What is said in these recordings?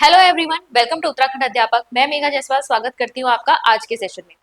Hello everyone, welcome to Uttarakhand अध्यापक। मैं मेघा जायसवाल स्वागत करती हूँ आपका आज के सेशन में।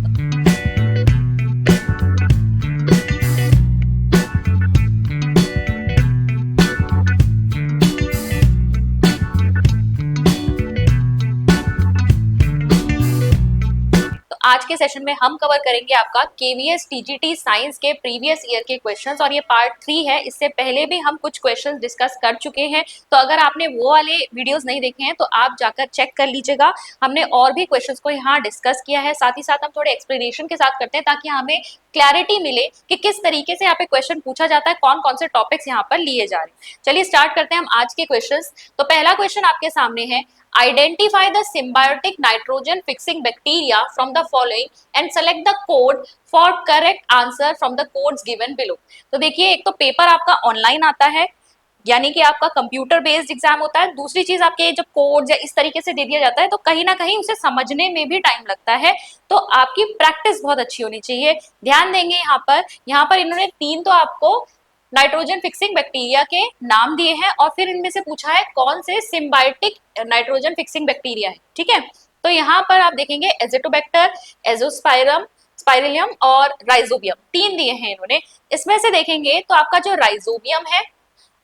तो आज के सेशन में हम कवर करेंगे आपका केवीएस टीजीटी साइंस के प्रीवियस ईयर के क्वेश्चंस और ये पार्ट 3 है। इससे पहले भी हम कुछ क्वेश्चंस डिस्कस कर चुके हैं, तो अगर आपने वो वाले वीडियोस नहीं देखे हैं तो आप जाकर चेक कर लीजिएगा। हमने और भी क्वेश्चंस को यहाँ डिस्कस किया है, साथ ही साथ हम थोड़े एक्सप्लेनेशन के साथ करते हैं ताकि हमें क्लैरिटी मिले कि किस तरीके से यहाँ पे क्वेश्चन पूछा जाता है, कौन कौन से टॉपिक्स यहाँ पर लिए जा रहे हैं। चलिए स्टार्ट करते हैं हम आज के क्वेश्चंस। तो पहला क्वेश्चन आपके सामने है, identify the symbiotic nitrogen fixing bacteria from the following and select the code for correct answer from the codes given below। तो देखिए, एक तो पेपर आपका ऑनलाइन आता है, यानी कि आपका कंप्यूटर बेस्ड एग्जाम होता है। दूसरी चीज, आपके जब कोड या इस तरीके से दे दिया जाता है तो कहीं ना कहीं उसे समझने में भी टाइम लगता है, तो आपकी प्रैक्टिस बहुत अच्छी होनी चाहिए। ध्यान देंगे यहाँ पर इन्होंने 3 तो आपको नाइट्रोजन फिक्सिंग बैक्टीरिया के नाम दिए हैं और फिर इनमें से पूछा है कौन से सिम्बायोटिक नाइट्रोजन फिक्सिंग बैक्टीरिया है। ठीक है, तो यहाँ पर आप देखेंगे एजिटोबैक्टर, एजोस्पाइरम, स्पाइरिलियम और राइजोबियम, 3 दिए हैं इन्होंने। इसमें से देखेंगे तो आपका जो राइजोबियम है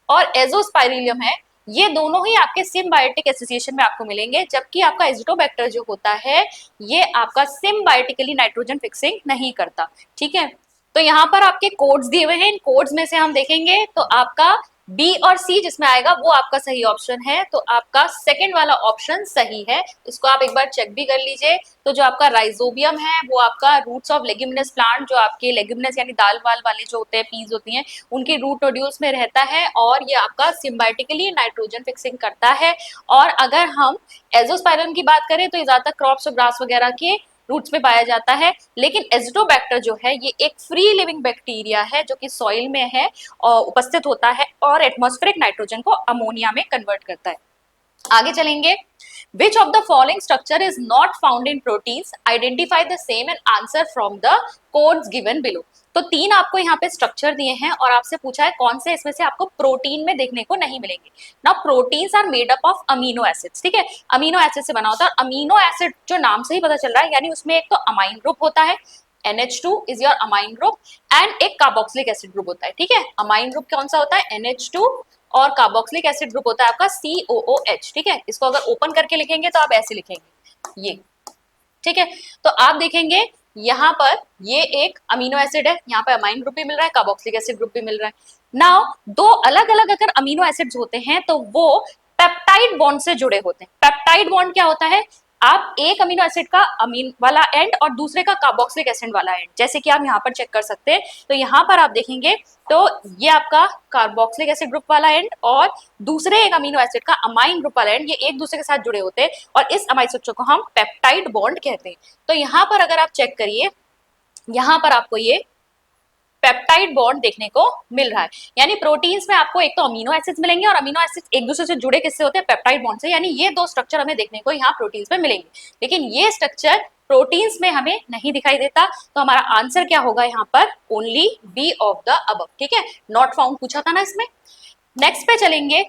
और एजोस्पाइरिलियम है, ये दोनों ही आपके सिम्बायोटिक एसोसिएशन में आपको मिलेंगे, जबकि आपका एजिटोबैक्टर जो होता है ये आपका सिम्बायोटिकली नाइट्रोजन फिक्सिंग नहीं करता। ठीक है, तो यहाँ पर आपके कोड्स दिए हुए हैं। इन कोड्स में से हम देखेंगे तो आपका बी और सी जिसमें आएगा वो आपका सही ऑप्शन है, तो आपका सेकंड वाला ऑप्शन सही है। इसको आप एक बार चेक भी कर लीजिए। तो जो आपका राइजोबियम है वो आपका रूट्स ऑफ लेग्यूमिनस प्लांट, जो आपके लेग्यूमिनस यानी दाल वाल वाले जो होते हैं, पीज होती हैं, उनके रूट नोड्यूल्स में रहता है और ये आपका सिम्बायोटिकली नाइट्रोजन फिक्सिंग करता है। और अगर हम एजोस्पाइरम की बात करें तो ये ज्यादातर क्रॉप्स और ग्रास वगैरह के रूट्स में पाया जाता है, लेकिन एजिटोबैक्टर जो है ये एक फ्री लिविंग बैक्टीरिया है जो कि सॉइल में है और उपस्थित होता है और एटमॉस्फेरिक नाइट्रोजन को अमोनिया में कन्वर्ट करता है। आगे चलेंगे, which of the following structure is not found in proteins, identify the same and answer from the codes given below। तो 3 आपको यहाँ पे स्ट्रक्चर दिए हैं और आपसे पूछा है कौन से इसमें से आपको प्रोटीन में देखने को नहीं मिलेंगे। ना proteins are made up of amino acids. ठीक है, अमीनो एसिड से बना होता है। अमीनो एसिड जो नाम से ही पता चल रहा है, यानी उसमें एक तो अमाइन ग्रुप होता है, NH2 is your amine group, and एक कार्बोक्सिलिक एसिड ग्रुप होता है। ठीक है, अमाइन ग्रुप कौन सा होता है, NH2, और कार्बोक्सिलिक एसिड ग्रुप होता है आपका COOH। ठीक है, इसको अगर ओपन करके लिखेंगे तो आप ऐसे लिखेंगे ये। ठीक है, तो आप देखेंगे यहाँ पर ये एक अमीनो एसिड है, यहाँ पर अमाइन ग्रुप भी मिल रहा है, कार्बोक्सिलिक एसिड ग्रुप भी मिल रहा है। नाउ 2 अलग अलग अगर अमीनो एसिड्स होते हैं तो वो पेप्टाइड बॉन्ड से जुड़े होते हैं। पेप्टाइड बॉन्ड क्या होता है, आप एक अमीनो एसिड का अमीन वाला एंड और दूसरे का कार्बोक्सिलिक एसिड वाला एंड, जैसे कि आप यहाँ पर चेक कर सकते हैं। तो यहाँ पर आप देखेंगे तो ये आपका कार्बोक्सिलिक एसिड ग्रुप वाला एंड और दूसरे एक अमीनो एसिड का अमाइन ग्रुप वाला एंड, ये एक दूसरे के साथ जुड़े होते हैं और इस अमाइन स्ट्रक्चर को हम पेप्टाइड बॉन्ड कहते हैं। तो यहाँ पर अगर आप चेक करिए, यहाँ पर आपको ये पेप्टाइड बॉन्ड देखने को मिल रहा है। यानी प्रोटीन्स में आपको एक तो अमीनो एसिड्स मिलेंगे और अमीनो एसिड्स एक दूसरे से जुड़े किससे होते हैं, पेप्टाइड बॉन्ड से। यानी ये 2 स्ट्रक्चर हमें देखने को यहाँ प्रोटीन्स में मिलेंगे, लेकिन ये स्ट्रक्चर प्रोटीन्स में हमें नहीं दिखाई देता। तो हमारा आंसर क्या होगा यहाँ पर, only B of the above. ठीक है, नॉट फाउंड पूछा था ना इसमें। नेक्स्ट पे चलेंगे,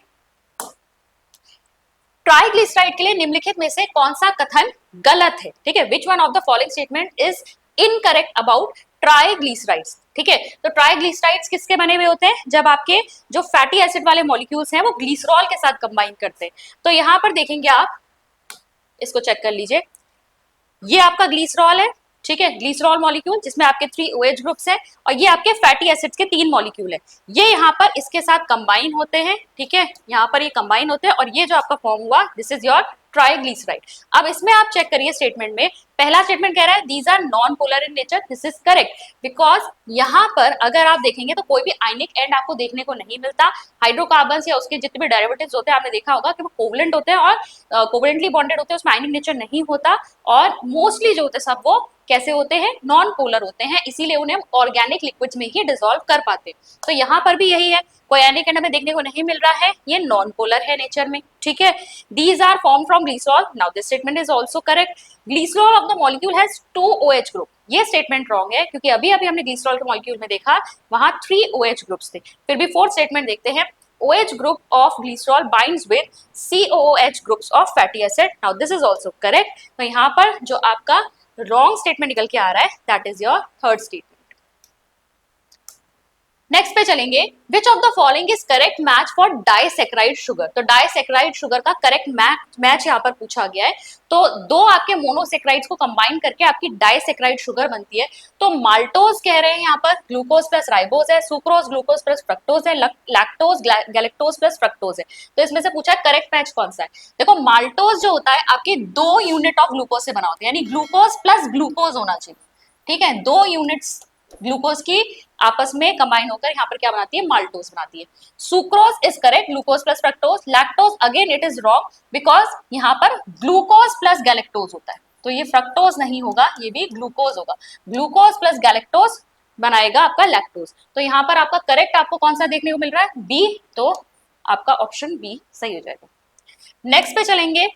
ट्राइग्लिसराइड के लिए निम्नलिखित में से कौन सा कथन गलत है। ठीक है, which one of the following statement is incorrect about triglycerides. ठीक है, तो ट्राइग्लिसराइड्स किसके बने हुए होते हैं, जब आपके जो फैटी एसिड वाले मॉलिक्यूल्स हैं वो ग्लिसरॉल के साथ कंबाइन करते हैं। तो यहां पर देखेंगे आप, इसको चेक कर लीजिए, ये आपका ग्लिसरॉल है। ठीक है, ग्लिसरॉल मॉलिक्यूल जिसमें आपके 3 OH ग्रुप्स हैं और ये आपके फैटी एसिड्स के 3 मॉलिक्यूल है, ये यहाँ पर इसके साथ कंबाइन होते हैं। ठीक है, यहाँ पर ये कंबाइन होते हैं और ये जो आपका फॉर्म हुआ, दिस इज योर ट्राइग्लिसराइड। अब इसमें आप चेक करिए स्टेटमेंट में, पहला स्टेटमेंट कह रहा है these are non polar in nature, this is correct, because यहाँ पर अगर आप देखेंगे तो कोई भी आयनिक एंड आपको देखने को नहीं मिलता। हाइड्रोकार्बन या उसके जितने भी डेरिवेटिव्स होते हैं आपने देखा होगा कि वो कोवलेंट होते हैं और कोवलेंटली बॉन्डेड होते हैं, उसमें आयनिक नेचर नहीं होता और मोस्टली जो होते हैं सब वो कैसे होते हैं, नॉन पोलर होते हैं, इसीलिए उन्हें हम ऑर्गेनिक लिक्विड्स में ही डिसॉल्व कर पाते हैं। तो यहाँ पर भी यही है, कोई आयनिक एंड हमें देखने को नहीं मिल रहा है, ये नॉन पोलर है नेचर में। ठीक है, these are formed from glycerol, now this statement is also correct, glycerol of the molecule has 2 OH group। ये स्टेटमेंट रॉन्ग है क्योंकि अभी अभी हमने ग्लिसरॉल के मॉलिक्यूल में देखा वहां 3 OH ग्रुप्स थे। फिर भी 4th स्टेटमेंट देखते हैं, OH group of glycerol binds with COOH groups of fatty acid. Now this is also correct. तो यहाँ पर जो आपका wrong statement निकल के आ रहा है, that is your third statement. Next पे चलेंगे, विच of the following is correct match for disaccharide sugar. तो डाइसेक्राइड शुगर का करेक्ट मैच यहाँ पर पूछा गया है। तो दो आपके मोनोसेक्राइड्स को कंबाइन करके आपकी डाइसेक्राइड शुगर बनती है। तो माल्टोज कह रहे हैं यहाँ पर ग्लूकोज प्लस राइबोज है, सुक्रोज ग्लूकोज प्लस फ्रक्टोज है, लैक्टोज गैलेक्टोज प्लस फ्रक्टोज है। तो इसमें से पूछा है करेक्ट मैच कौन सा है। देखो माल्टोज जो होता है आपके 2 यूनिट ऑफ ग्लूकोज से बना होता है, यानी ग्लूकोज प्लस ग्लूकोज होना चाहिए, ठीक है। 2 यूनिट्स ग्लूकोज की आपस में कंबाइन होकर यहाँ पर क्या बनाती है, माल्टोज बनाती है। Sucrose is correct, glucose plus fructose. Lactose again it is wrong because यहाँ पर ग्लूकोज प्लस गैलेक्टोज होता है, तो ये फ्रक्टोज नहीं होगा, ये भी ग्लूकोज होगा। ग्लूकोज प्लस गैलेक्टोज बनाएगा आपका लैक्टोज। तो यहाँ पर आपका करेक्ट आपको कौन सा देखने को मिल रहा है, बी। तो आपका ऑप्शन बी सही हो जाएगा। नेक्स्ट पे चलेंगे,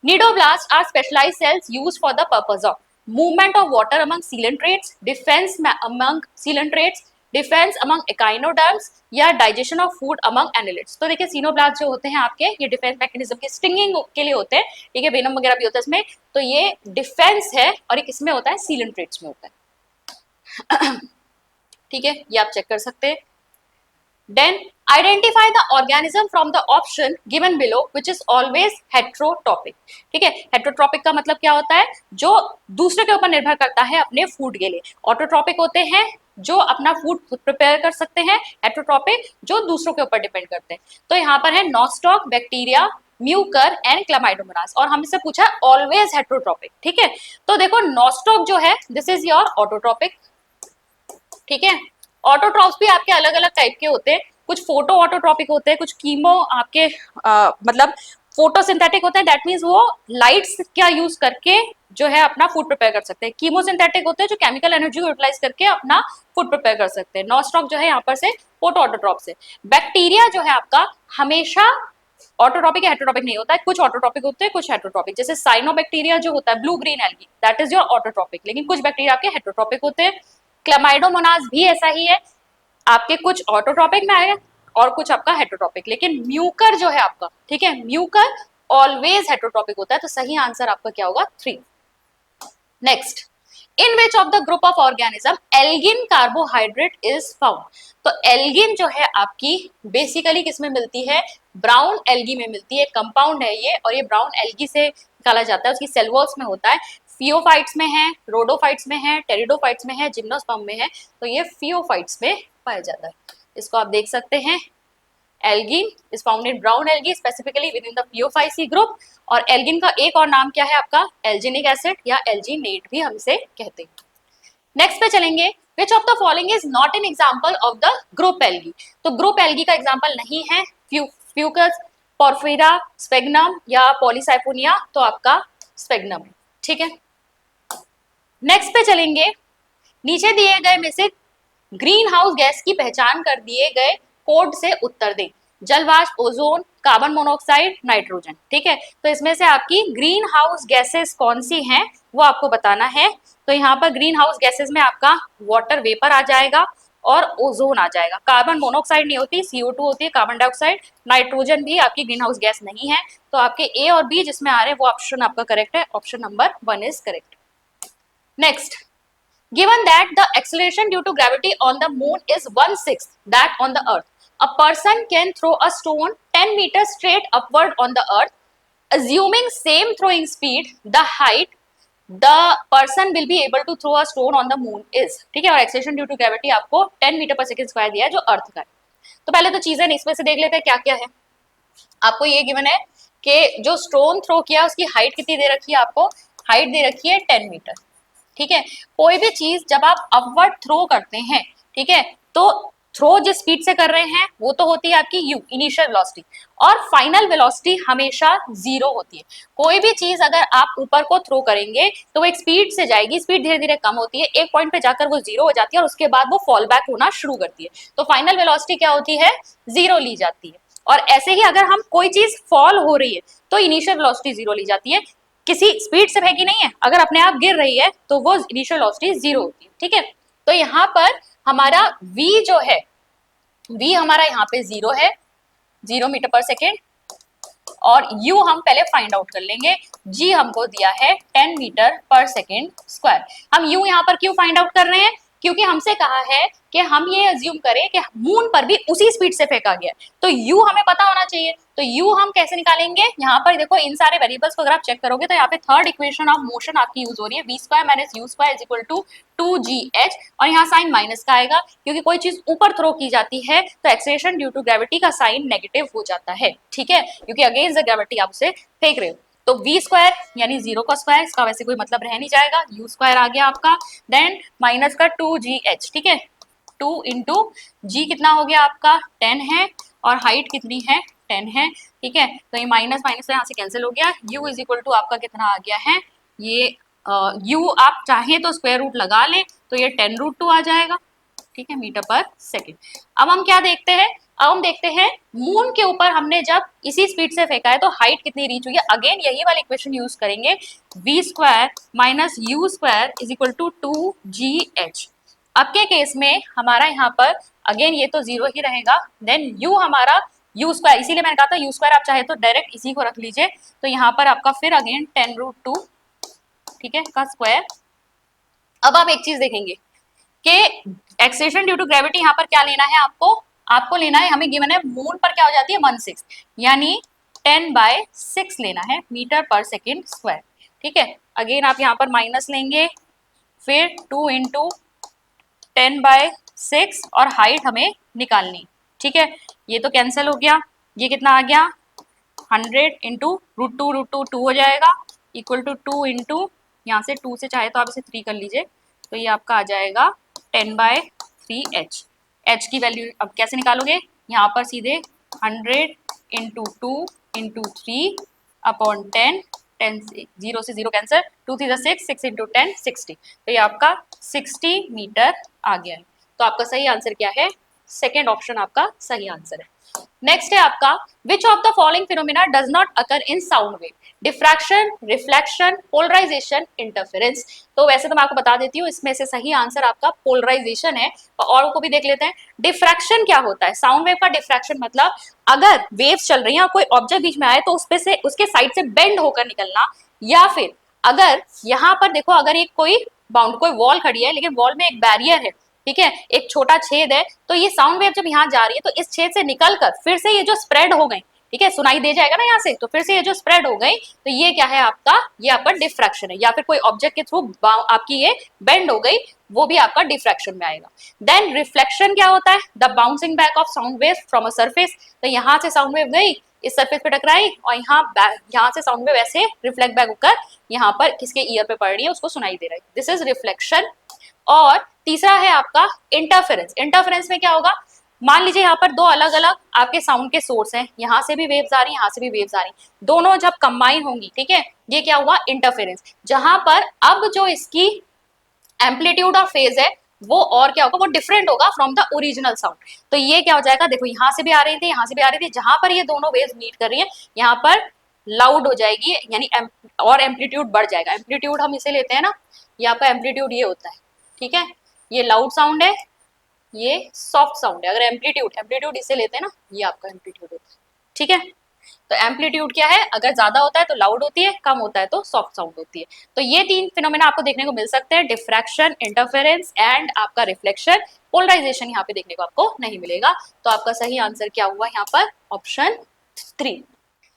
cnidoblast are specialised cells used for the purpose of movement of water among coelentrates, defense among coelentrates, defence among echinoderms या digestion of food among annelids. तो देखिए सीनोब्लास्ट जो होते हैं आपके, ये डिफेंस मैकेनिज्म के स्टिंगिंग के लिए होते हैं, ठीक है, वेनम वगैरह भी होता है इसमें। तो ये डिफेंस है और ये किसमें होता है, सीलेंट्रेट्स में होता है, ठीक है, ये आप चेक कर सकते हैं। Then identify the organism from the option given below which is always heterotropic। ठीक है, heterotropic का मतलब क्या होता है, जो दूसरे के ऊपर निर्भर करता है अपने फूड के लिए। ऑटोट्रोपिक होते हैं जो अपना फूड खुद प्रिपेयर कर सकते हैं, हेटेरोट्रोपिक जो दूसरों के ऊपर डिपेंड करते हैं। तो यहाँ पर है nostoc, bacteria, Mucor and Chlamydomonas, और हमसे पूछा है ऑलवेज हेटेरोट्रोपिक। ठीक है, तो देखो नॉस्टॉक जो है दिस इज योर ऑटोट्रोपिक, ठीक है। ऑटोट्रॉप्स भी आपके अलग अलग टाइप के होते हैं, कुछ फोटो ऑटोट्रॉपिक होते हैं, कुछ कीमो आपके मतलब फोटोसिंथेटिक होते हैं, दैट मींस वो लाइट्स क्या यूज करके जो है अपना फूड प्रिपेयर कर सकते हैं। कीमोसिंथेटिक होते हैं जो केमिकल एनर्जी को यूटिलाइज करके अपना फूड प्रिपेयर कर सकते हैं। नॉस्टॉक जो है यहाँ पर से फोटो ऑटोट्रॉप से। बैक्टीरिया जो है आपका हमेशा ऑटोट्रॉपिक या हेटेरोट्रॉपिक नहीं होता है, कुछ ऑटोट्रॉपिक होते हैं कुछ हेटेरोट्रॉपिक, जैसे साइनोबैक्टीरिया जो होता है blue green algae that is your autotrophic, लेकिन कुछ बैक्टीरिया आपके हेटेरोट्रॉपिक होते हैं। क्लामाइडोमोनास भी ऐसा ही है, आपके कुछ ऑटोट्रॉपिक में आएगा और कुछ आपका हेटेरोट्रॉपिक, लेकिन म्यूकर जो है आपका, ठीक है, म्यूकर ऑलवेज हेटेरोट्रॉपिक होता है। तो सही आंसर आपका क्या होगा, 3। Next, in which of the group of organism algin carbohydrate is found. तो एल्गिन जो है आपकी बेसिकली किसमें मिलती है, ब्राउन एल्गी में मिलती है, कंपाउंड है ये, और ये ब्राउन एल्गी से निकाला जाता है, उसकी सेल वॉल्स में होता है। फियोफाइट्स में है, रोडोफाइट्स में है, टेरिडोफाइट्स में है, जिम्नोस्पर्म में है। तो ये फियोफाइट्स में पाया जाता है, इसको आप देख सकते हैं। Algin is found in brown algae specifically within the phaeophyceae group. और एल्गिन का एक और नाम क्या है आपका, एल्जिनिक एसिड या एल्जिनेट भी हम इसे कहते हैं। नेक्स्ट पे चलेंगे, विच of the following is not an example of the group algae. तो ग्रुप एल्गी का एग्जांपल नहीं है फ्यूकस, पोर्फिरा, स्पेग्नम या पॉलीसाइफोनिया, तो आपका स्पेग्नम है, ठीक है। नेक्स्ट पे चलेंगे, नीचे दिए गए में से ग्रीन हाउस गैस की पहचान कर दिए गए कोड से उत्तर दें। जलवाष्प, ओजोन, कार्बन मोनोऑक्साइड, नाइट्रोजन, ठीक है। तो इसमें से आपकी ग्रीन हाउस गैसेस कौन सी हैं वो आपको बताना है। तो यहाँ पर ग्रीन हाउस गैसेस में आपका वाटर वेपर आ जाएगा और ओजोन आ जाएगा। कार्बन मोनोऑक्साइड नहीं होती, CO2 होती है, कार्बन डाइऑक्साइड। नाइट्रोजन भी आपकी ग्रीन हाउस गैस नहीं है। तो आपके ए और बी जिसमें आ रहे हैं वो ऑप्शन आपका करेक्ट है, option number 1 is correct. Next, given that the acceleration due to gravity on the moon is 1/6 that on the earth, a person can throw a stone 10 meters straight upward on the earth, assuming same throwing speed, the height the person will be able to throw a stone on the moon is, ठीक है। और acceleration due to gravity आपको 10 metre पर second square दिया है जो अर्थ का है। तो पहले तो चीजें इसमें से देख लेते हैं क्या क्या है। आपको ये गिवन है कि जो स्टोन थ्रो किया उसकी हाइट कितनी दे रखी है, आपको हाइट दे रखी है 10 मीटर, ठीक है। कोई भी चीज जब आप अपवर्ड थ्रो करते हैं, ठीक है, तो थ्रो जिस स्पीड से कर रहे हैं वो तो होती है आपकी यू, इनिशियल वेलोसिटी, और फाइनल वेलोसिटी हमेशा 0 होती है। कोई भी चीज अगर आप ऊपर को थ्रो करेंगे तो वो एक स्पीड से जाएगी, स्पीड धीरे धीरे कम होती है, एक पॉइंट पे जाकर वो 0 हो जाती है और उसके बाद वो फॉल बैक होना शुरू करती है। तो फाइनल वेलोसिटी क्या होती है, 0 ली जाती है। और ऐसे ही अगर हम कोई चीज फॉल हो रही है तो इनिशियल वेलोसिटी 0 ली जाती है, किसी स्पीड से फेंकी नहीं है, अगर अपने आप गिर रही है तो वो इनिशियल वेलोसिटी 0 होती है, ठीक है। तो यहाँ पर हमारा v जो है, v हमारा यहाँ पे 0 है, 0 मीटर पर सेकेंड, और u हम पहले फाइंड आउट कर लेंगे, g हमको दिया है 10 मीटर पर सेकेंड स्क्वायर। हम u यहाँ पर क्यों फाइंड आउट कर रहे हैं, क्योंकि हमसे कहा है कि हम ये अज्यूम करें कि मून पर भी उसी स्पीड से फेंका गया, तो u हमें पता होना चाहिए। तो u हम कैसे निकालेंगे, यहाँ पर देखो इन सारे वेरिएबल्स को अगर आप चेक करोगे तो यहाँ पे थर्ड इक्वेशन ऑफ मोशन आपकी यूज हो रही है, v square minus u square is equal to 2gh, और यहाँ साइन माइनस का आएगा क्योंकि कोई चीज ऊपर थ्रो की जाती है तो एक्सेलरेशन ड्यू टू ग्रेविटी का साइन नेगेटिव हो जाता है, ठीक है, क्योंकि अगेंस्ट द ग्रेविटी आप उसे फेंक रहे हो। तो v स्क्वायर यानी 0 का स्क्वायर, इसका वैसे कोई मतलब रह नहीं जाएगा, u स्क्वायर आ गया आपका, देन माइनस का 2gh, ठीक है, 2 इंटू जी कितना हो गया आपका 10 है, और हाइट कितनी है 10 है, ठीक है, तो ये माइनस माइनस यहाँ से कैंसिल हो गया, u इज इक्वल टू आपका कितना आ गया है, ये u आप चाहें तो स्क्वायर रूट लगा लें तो ये 10√2 आ जाएगा, ठीक है, मीटर पर सेकेंड। अब हम क्या देखते हैं, अब हम देखते हैं मून के ऊपर हमने जब इसी स्पीड से फेंका है तो हाइट कितनी रीच हुई है, अगेन यही वाला इक्वेशन यूज करेंगे, v square minus u square is equal to 2gh। अब के केस में हमारा यहाँ पर अगेन ये तो 0 ही रहेगा, देन u हमारा u स्क्वायर, इसीलिए मैंने कहा था u स्क्वायर आप चाहे तो डायरेक्ट इसी को रख लीजिए, तो यहाँ पर आपका फिर अगेन 10√2, ठीक है, का स्क्वायर। अब आप एक चीज देखेंगे कि एक्सेलरेशन ड्यू टू ग्रेविटी यहाँ पर क्या लेना है आपको, आपको लेना है, हमें गिवन है मून पर क्या हो जाती है 1/6, यानी 10/6 लेना है मीटर पर सेकेंड स्क्वायर, ठीक है। अगेन आप यहाँ पर माइनस लेंगे, फिर 2 इंटू 10/6, और हाइट हमें निकालनी, ठीक है, ये तो कैंसिल हो गया, ये कितना आ गया 100 इंटू √2 2 हो जाएगा, इक्वल टू 2 इंटू, यहाँ से 2 से चाहे तो आप इसे 3 कर लीजिए, तो ये आपका आ जाएगा 10/3h। h की वैल्यू अब कैसे निकालोगे, यहाँ पर सीधे 100 इंटू 2 इंटू 3 अपॉन 10, 0 से 0 कैंसर, 2 3 6, 6 इंटू 10 60, तो ये आपका 60 मीटर आ गया है। तो आपका सही आंसर क्या है, सेकेंड ऑप्शन आपका सही आंसर है। नेक्स्ट है आपका, which of the following phenomena does not occur in sound wave, diffraction, reflection, polarisation, interference. तो वैसे तो मैं आपको बता देती हूँ, इसमें से सही आंसर आपका पोलराइजेशन है, और को भी देख लेते हैं। डिफ्रैक्शन क्या होता है, साउंड वेव का डिफ्रैक्शन मतलब अगर वेव्स चल रही हैं और कोई ऑब्जेक्ट बीच में आए तो उसपे से उसके साइड से बेंड होकर निकलना, या फिर अगर यहाँ पर देखो अगर एक कोई वॉल खड़ी है लेकिन वॉल में एक बैरियर है, ठीक है, एक छोटा छेद है, तो ये साउंड वेव जब यहाँ जा रही है तो इस छेद से निकलकर फिर से ये जो स्प्रेड हो गई, ठीक है, सुनाई दे जाएगा ना यहाँ से, तो फिर से ये जो स्प्रेड हो गई, तो ये क्या है आपका, ये आपका डिफ्रैक्शन है, या फिर कोई ऑब्जेक्ट के थ्रू आपकी ये बेंड हो गई, वो भी आपका डिफ्रैक्शन में आएगा। देन रिफ्लेक्शन क्या होता है, the bouncing back of sound wave from a surface, तो यहाँ से साउंड वेव गई, इस सरफेस पे टकराई, और यहाँ से साउंड वेव ऐसे रिफ्लेक्ट बैक होकर यहाँ पर किसके ईयर पे पड़ रही है उसको सुनाई दे रहा है, दिस इज रिफ्लेक्शन। और तीसरा है आपका इंटरफेरेंस। इंटरफेरेंस में क्या होगा, मान लीजिए यहाँ पर दो अलग अलग आपके साउंड के सोर्स हैं, यहाँ से भी वेव्स आ रही हैं, यहाँ से भी वेव्स आ रही हैं, दोनों जब कंबाइन होंगी, ठीक है, ये क्या हुआ इंटरफेरेंस, जहां पर अब जो इसकी एम्पलीट्यूड ऑफ फेज है वो और क्या होगा, वो डिफरेंट होगा फ्रॉम द ओरिजिनल साउंड। तो ये क्या हो जाएगा, देखो यहाँ से भी आ रही थी, यहाँ से भी आ रही थी, जहां पर ये दोनों वेव्स मीट कर रही है यहाँ पर लाउड हो जाएगी, यानी और एम्पलीट्यूड बढ़ जाएगा। एम्पलीट्यूड हम इसे लेते हैं ना, ये आपका एम्पलीट्यूड ये होता है, ठीक है, ये लाउड साउंड है, ये सॉफ्ट साउंड है। अगर एम्पलीट्यूड इसे लेते हैं ना, ये आपका एम्पलीट्यूड होता है, ठीक है। तो एम्पलीट्यूड क्या है, अगर ज्यादा होता है तो लाउड होती है, कम होता है तो सॉफ्ट साउंड होती है। तो ये तीन फिनोमेना आपको देखने को मिल सकते हैं, डिफ्रैक्शन, इंटरफेरेंस एंड आपका रिफ्लेक्शन। पोलराइजेशन यहाँ पे देखने को आपको नहीं मिलेगा। तो आपका सही आंसर क्या हुआ यहाँ पर, option 3।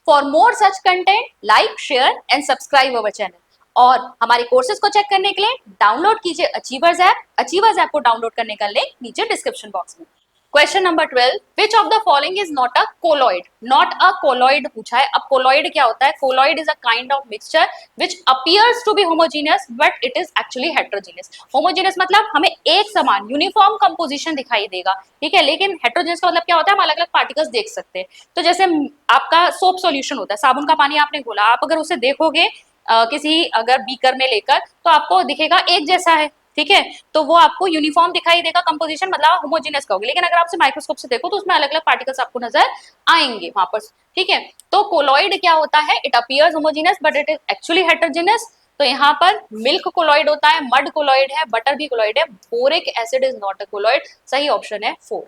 For more such content like, share and subscribe our channel. और हमारे कोर्सेज को चेक करने के लिए डाउनलोड कीजिए अचीवर्स ऐप। अचीवर्स ऐप को डाउनलोड करने का लिंक नीचे डिस्क्रिप्शन बॉक्स में। Question number 12, which of the following is not a colloid. Not a colloid पूछा है। अब कोलॉइड क्या होता है, colloid is a kind of mixture which appears to be homogeneous but it is actually heterogeneous. Homogeneous मतलब हमें एक समान यूनिफॉर्म कंपोजिशन दिखाई देगा, ठीक है, लेकिन हेट्रोजीनियस का मतलब क्या होता है, हम अलग अलग पार्टिकल्स देख सकते हैं। तो जैसे आपका सोप सॉल्यूशन होता है, साबुन का पानी आपने घोला, आप अगर उसे देखोगे किसी अगर बीकर में लेकर, तो आपको दिखेगा एक जैसा है, ठीक है, तो वो आपको यूनिफॉर्म दिखाई देगा, कंपोजिशन मतलब होमोजेनियस का होगा। लेकिन अगर आपसे माइक्रोस्कोप से देखो तो उसमें अलग अलग पार्टिकल्स आपको नजर आएंगे वहां पर, ठीक है। तो कोलॉइड क्या होता है, it appears homogeneous but it is actually heterogeneous. तो यहाँ पर मिल्क कोलॉइड होता है, मड कोलॉइड है, बटर भी कोलॉइड है, boric acid is not a colloid. सही ऑप्शन है 4।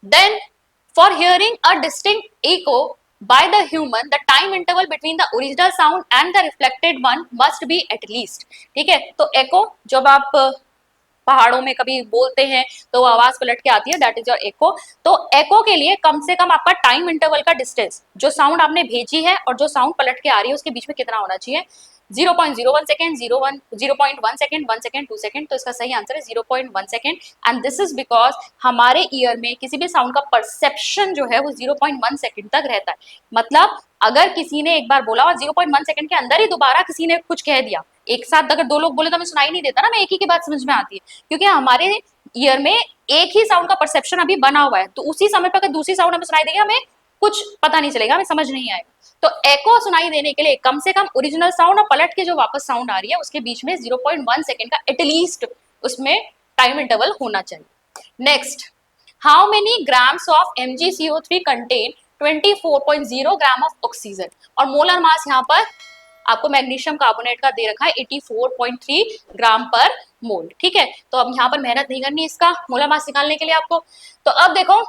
Then For hearing a distinct echo by the human, the time interval between the original sound and the reflected one must be at least. ठीक है, तो echo जब आप पहाड़ों में कभी बोलते हैं तो वो आवाज पलट के आती है, दैट इज योर एको। तो एको के लिए कम से कम आपका टाइम इंटरवल का डिस्टेंस, जो साउंड आपने भेजी है और जो साउंड पलट के आ रही है उसके बीच में कितना होना चाहिए, 0.01 सेकेंड, 0.1 सेकेंड, 1 सेकेंड, 2 सेकेंड। तो इसका सही आंसर है 0.1 second. And this is because हमारे ईयर में किसी भी साउंड का परसेप्शन जो है वो 0.1 सेकेंड तक रहता है। मतलब अगर किसी ने एक बार बोला और 0.1 सेकेंड के अंदर ही दोबारा किसी ने कुछ कह दिया, एक साथ अगर दो लोग बोले तो हमें सुनाई नहीं देता ना, मैं एक ही की बात समझ में आती है, क्योंकि हमारे ईयर में एक ही साउंड का परसेप्शन अभी बना हुआ है। तो उसी समय पर अगर दूसरी साउंड हमें सुनाई देगी, हमें कुछ पता नहीं चलेगा, हमें समझ नहीं आएगा। तो एको सुनाई देने के लिए कम से कम ओरिजिनल साउंड और पलट के जो वापस साउंड आ रही है उसके बीच में 0.1 सेकेंड का एटलीस्ट उसमें टाइम इंटरवल होना चाहिए। Next, how many grams of MgCO3 contain 24.0 gram of oxygen, और मोलर मास यहाँ पर आपको मैग्नीशियम कार्बोनेट का दे रखा है 84.3 ग्राम पर मोल। ठीक है, तो अब यहाँ पर मेहनत नहीं करनी इसका मोलर मास निकालने के लिए आपको। तो अब देखो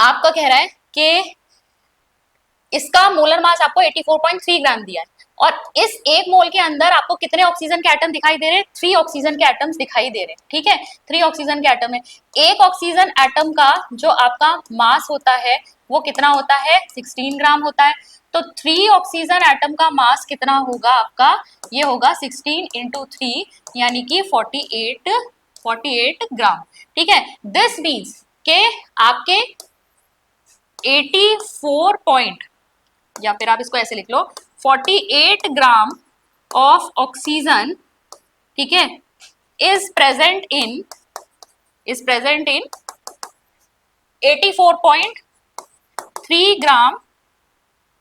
आपका कह रहा है कि इसका मोलर मास आपको 84.3 ग्राम दिया है, और इस एक मोल के अंदर आपको कितने ऑक्सीजन के एटम दिखाई दे रहे हैं, 3 ऑक्सीजन के एटम्स दिखाई दे रहे हैं। ठीक है, 3 ऑक्सीजन के एटम है। एक ऑक्सीजन एटम का जो आपका मास होता है वो कितना होता है, 16 ग्राम होता है। तो 3 ऑक्सीजन एटम का मास कितना होगा आपका, ये होगा 16 इंटू 3 यानी कि 48 ग्राम। ठीक है, दिस मीन्स के आपके 84 पॉइंट, या फिर आप इसको ऐसे लिख लो 48 ग्राम ऑफ ऑक्सीजन, ठीक है, is present in 84.3 gram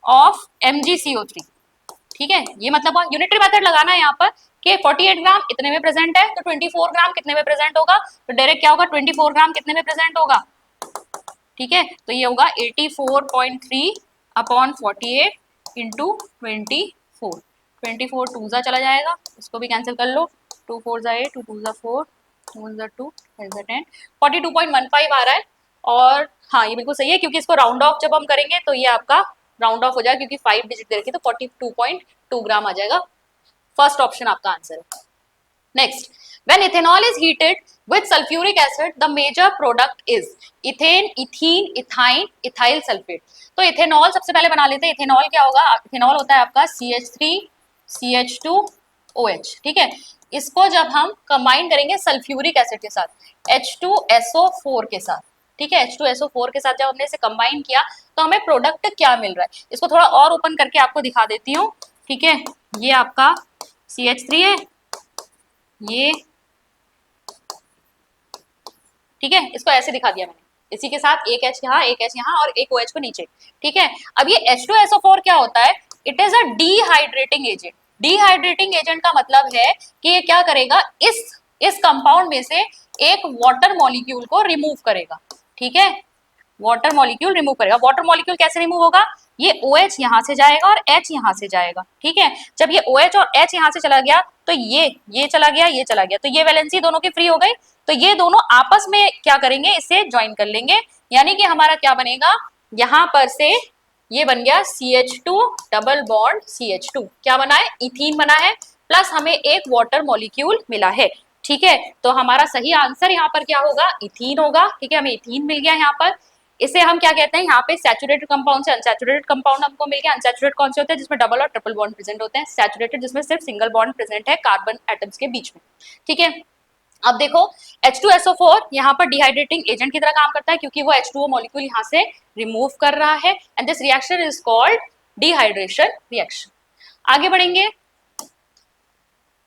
of MgCO3। ठीक है, ये मतलब यूनिटरी मेथड लगाना है यहाँ पर कि 48 ग्राम इतने में प्रेजेंट है, तो 24 ग्राम कितने में प्रेजेंट होगा, तो डायरेक्ट क्या होगा, 24 ग्राम कितने में प्रेजेंट होगा। ठीक है, तो ये होगा 84.3 अपॉन 48 इंटू 24। 24 टू जा चला जाएगा, इसको भी कैंसिल कर लो, 2 4 जा 8, 2 2 जा 4, 2 जा 2, 5 जा 10, 42.15 आ रहा है। और हाँ, ये बिल्कुल सही है, क्योंकि इसको राउंड ऑफ जब हम करेंगे तो ये आपका राउंड ऑफ हो जाएगा, क्योंकि 5 डिजिट दे रखी है, तो 42.2 ग्राम आ जाएगा। फर्स्ट ऑप्शन आपका आंसर है। Next, when ethanol is heated with sulfuric acid, the major product is ethane, ethene, ethyne, ethyl sulfate। तो इथेनॉल सबसे पहले बना लेते हैं। इथेनॉल क्या होगा, इथेनॉल होता है आपका CH3 CH2OH। ठीक है, इसको जब हम कंबाइन करेंगे सल्फ्यूरिक एसिड के साथ, H2SO4 के साथ, ठीक है, H2SO4 के साथ जब हमने इसे कंबाइन किया तो हमें प्रोडक्ट क्या मिल रहा है, इसको थोड़ा और ओपन करके आपको दिखा देती हूँ। ठीक है, ये आपका CH3 है, ये ठीक है, इसको ऐसे दिखा दिया मैंने, इसी के साथ एक H यहाँ, एक H यहाँ और एक OH को नीचे। ठीक है, अब ये H2SO4 क्या होता है, it is a dehydrating agent. Dehydrating agent का मतलब है कि ये क्या करेगा, इस कंपाउंड में से एक वाटर मॉलिक्यूल को रिमूव करेगा। ठीक है, वाटर मॉलिक्यूल रिमूव करेगा। वाटर मॉलिक्यूल कैसे रिमूव होगा, ये OH यहाँ से जाएगा और H यहाँ से जाएगा। ठीक है, जब ये OH और H यहाँ से चला गया तो ये चला गया, ये चला गया, तो ये वैलेंसी दोनों की फ्री हो गई। तो ये दोनों आपस में क्या करेंगे, इसे ज्वाइन कर लेंगे, यानी कि हमारा क्या बनेगा, यहाँ पर से ये बन गया CH2 डबल बॉन्ड CH2, क्या बना है, इथीन बना है, प्लस हमें एक वाटर मॉलिक्यूल मिला है। ठीक है, तो हमारा सही आंसर यहाँ पर क्या होगा, इथीन होगा। ठीक है, हमें इथीन मिल गया यहाँ पर। इसे हम क्या कहते हैं, यहाँ पे सैचुरेटेड कंपाउंड से अनसैचुरेटेड कंपाउंड हमको मिल गया। अनसैचुरेटेड कौन से होते हैं, जिसमें डबल और ट्रिपल बॉन्ड प्रेजेंट होते हैं। सैचुरेटेड जिसमें सिर्फ सिंगल बॉन्ड प्रेजेंट है कार्बन एटम्स के बीच में। ठीक है, अब देखो H2SO4 यहाँ पर डिहाइड्रेटिंग एजेंट की तरह काम करता है, क्योंकि वो H2O मॉलिक्यूल यहाँ से रिमूव कर रहा है, and this reaction is called dehydration reaction. आगे बढ़ेंगे।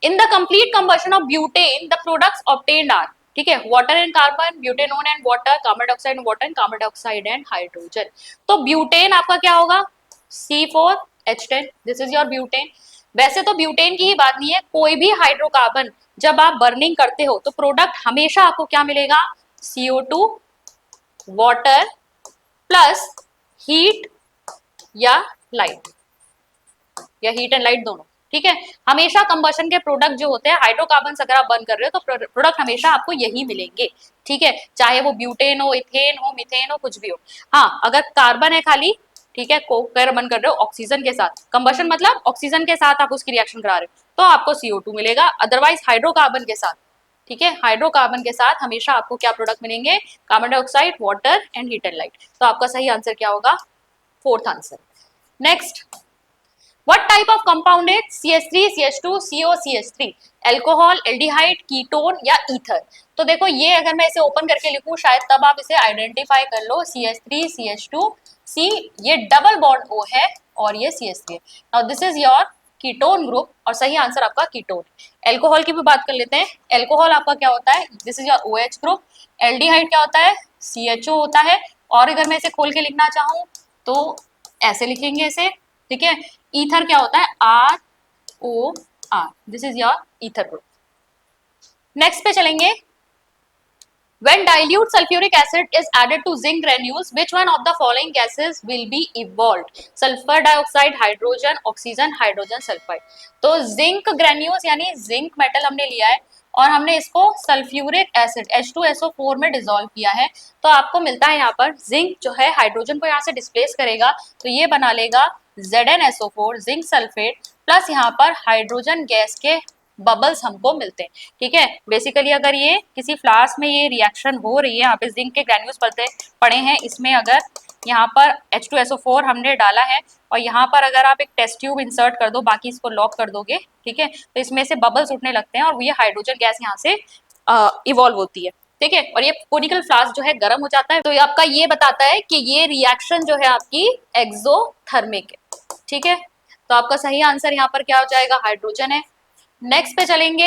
In the complete combustion of butane the products obtained are, ठीक है, water and carbon, butanone and water, carbon dioxide and water, carbon dioxide and hydrogen. तो butane आपका क्या होगा, C4H10, this is your butane. वैसे तो ब्यूटेन की ही बात नहीं है, कोई भी हाइड्रोकार्बन जब आप बर्निंग करते हो तो प्रोडक्ट हमेशा आपको क्या मिलेगा, CO2, वाटर प्लस हीट या लाइट, या हीट एंड लाइट दोनों। ठीक है। हमेशा कंबशन के प्रोडक्ट जो होते हैं हाइड्रोकार्बन अगर आप बर्न कर रहे हो तो प्रोडक्ट हमेशा आपको यही मिलेंगे, ठीक है, चाहे वो ब्यूटेन हो, इथेन हो, मीथेन हो, कुछ भी हो। हाँ, अगर कार्बन है खाली, ठीक है, कोक बर्न कर रहे हो ऑक्सीजन के साथ, कंबशन मतलब ऑक्सीजन के साथ आप उसकी रिएक्शन करा रहे हो, तो आपको CO2 मिलेगा। अदरवाइज हाइड्रोकार्बन के साथ, ठीक है, हाइड्रोकार्बन के साथ हमेशा आपको क्या प्रोडक्ट मिलेंगे, carbon dioxide, water and heat and light. तो आपका सही आंसर क्या होगा, fourth answer. Next, What type of compound is CH3, CH2, CO, CH3? Alcohol, aldehyde, ketone या ईथर? तो देखो ये अगर मैं इसे ओपन करके लिखूं शायद तब आप इसे आइडेंटिफाई कर लो। CH3, CH2, C ये डबल बॉन्ड O है और ये CH3 है। Now this is your ketone group और सही आंसर आपका कीटोन। अल्कोहल की भी बात कर लेते हैं। अल्कोहल आपका क्या होता है, this is your OH group. Aldehyde क्या होता है, CHO होता है। और अगर मैं इसे खोल के लिखना चाहूँ तो ऐसे लिखेंगे इसे, ठीक है। ईथर क्या होता है, ROR, this is your ether group. Next पे चलेंगे। When dilute sulfuric acid is added to zinc granules, which one of the following gases will be evolved? Sulfur dioxide, hydrogen, oxygen, hydrogen sulfide. तो zinc granules यानी zinc metal हमने लिया है और हमने इसको सल्फ्यूरिक एसिड H2SO4 में dissolve किया है, तो आपको मिलता है यहाँ पर जिंक जो है हाइड्रोजन को यहाँ से डिस्प्लेस करेगा तो ये बना लेगा ZnSO4 जिंक सल्फेट प्लस यहाँ पर हाइड्रोजन गैस के बबल्स हमको मिलते हैं, ठीक है। बेसिकली अगर ये किसी फ्लास्क में ये रिएक्शन हो रही है, यहाँ पे जिंक के ग्रैन्यूल्स पड़े हैं, इसमें अगर यहाँ पर H2SO4 हमने डाला है और यहाँ पर अगर आप एक टेस्ट ट्यूब इंसर्ट कर दो, बाकी इसको लॉक कर दोगे, ठीक है, तो इसमें से बबल्स उठने लगते हैं और ये हाइड्रोजन गैस यहाँ से इवॉल्व होती है, ठीक है। और ये कोनिकल फ्लास्क जो है गर्म हो जाता है, तो आपका ये बताता है कि ये रिएक्शन जो है आपकी एक्सोथर्मिक है, ठीक है। तो आपका सही आंसर यहाँ पर क्या हो जाएगा, हाइड्रोजन है। नेक्स्ट पे चलेंगे।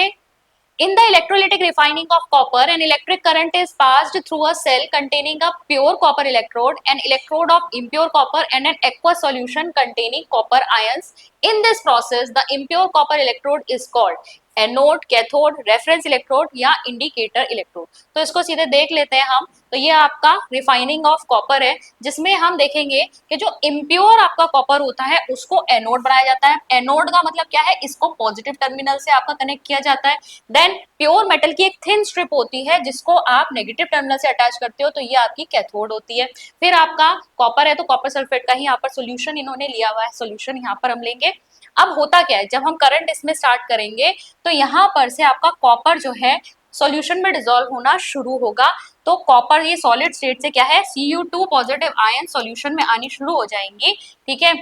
In the electrolytic refining of copper, an electric current is passed through a cell containing a pure copper electrode, an electrode of impure copper, and an aqueous solution containing copper ions. In this process, the impure copper electrode is called anode, cathode, reference electrode या indicator electrode. तो इसको सीधे देख लेते हैं हम। तो ये आपका रिफाइनिंग ऑफ कॉपर है, जिसमें हम देखेंगे कि जो इम्प्योर आपका कॉपर होता है उसको एनोड बनाया जाता है। एनोड का मतलब क्या है, इसको पॉजिटिव टर्मिनल से आपका कनेक्ट किया जाता है। देन प्योर मेटल की एक थिन स्ट्रिप होती है जिसको आप नेगेटिव टर्मिनल से अटैच करते हो, तो ये आपकी कैथोड होती है। फिर आपका कॉपर है तो कॉपर सल्फेट का ही यहाँ पर सोल्यूशन इन्होंने लिया हुआ है, सोल्यूशन यहाँ पर हम लेंगे। अब होता क्या है, जब हम करंट इसमें स्टार्ट करेंगे तो यहाँ पर से आपका कॉपर जो है सॉल्यूशन में डिसॉल्व होना शुरू होगा। तो कॉपर ये सॉलिड स्टेट से क्या है, Cu2 पॉजिटिव आयन सॉल्यूशन में आनी शुरू हो जाएंगी, ठीक है,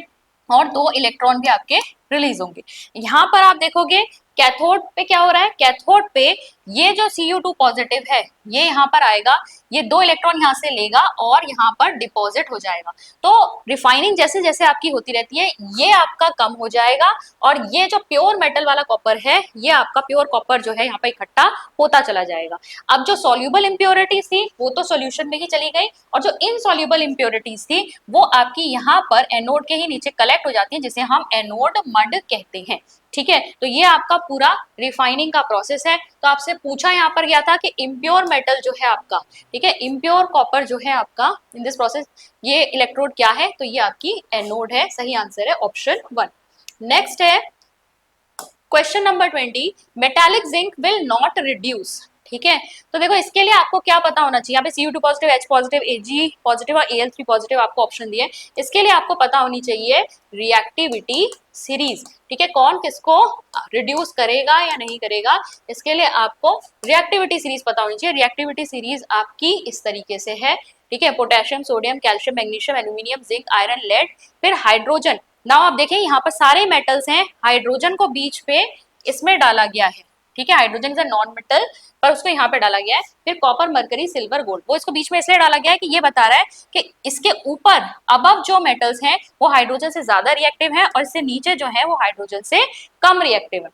और 2 इलेक्ट्रॉन भी आपके रिलीज होंगे। यहाँ पर आप देखोगे कैथोड पे क्या हो रहा है, कैथोड पे ये जो Cu2 पॉजिटिव है ये यहाँ पर आएगा, ये 2 इलेक्ट्रॉन यहाँ से लेगा और यहाँ पर डिपॉजिट हो जाएगा। तो रिफाइनिंग जैसे जैसे आपकी होती रहती है ये आपका कम हो जाएगा और ये जो प्योर मेटल वाला कॉपर है ये आपका प्योर कॉपर जो है यहाँ पर इकट्ठा होता चला जाएगा। अब जो सॉल्यूबल इम्प्योरिटीज थी वो तो सॉल्यूशन में ही चली गई और जो इनसॉल्यूबल इम्प्योरिटीज थी वो आपकी यहाँ पर एनोड के ही नीचे कलेक्ट हो जाती है, जिसे हम एनोड मड कहते हैं, ठीक है। तो ये आपका पूरा रिफाइनिंग का प्रोसेस है। तो आपसे पूछा यहाँ पर गया था कि इम्प्योर मेटल जो है आपका, ठीक है, इम्प्योर कॉपर जो है आपका इन दिस प्रोसेस ये इलेक्ट्रोड क्या है, तो ये आपकी एनोड है। सही आंसर है ऑप्शन 1। नेक्स्ट है question number 20, metallic zinc will not reduce, ठीक है। तो देखो इसके लिए आपको क्या पता होना चाहिए, यहाँ पे Cu2 positive, H positive, Ag positive और Al3 पॉजिटिव आपको ऑप्शन दिए। इसके लिए आपको पता होनी चाहिए रिएक्टिविटी सीरीज, ठीक है, कौन किसको रिड्यूस करेगा या नहीं करेगा, इसके लिए आपको रिएक्टिविटी सीरीज पता होनी चाहिए। रिएक्टिविटी सीरीज आपकी इस तरीके से है, ठीक है, potassium, sodium, calcium, magnesium, aluminium, zinc, iron, lead, फिर हाइड्रोजन। नाउ आप देखें यहाँ पर सारे मेटल्स हैं, हाइड्रोजन को बीच पे इसमें डाला गया है, ठीक है, hydrogen is a non metal पर उसको यहाँ पे डाला गया है। फिर कॉपर, मरकरी, सिल्वर, गोल्ड, वो इसको बीच में इसलिए डाला गया है कि ये बता रहा है कि इसके ऊपर अबव जो मेटल्स हैं वो हाइड्रोजन से ज्यादा रिएक्टिव है और इससे नीचे जो है वो हाइड्रोजन से कम रिएक्टिव है।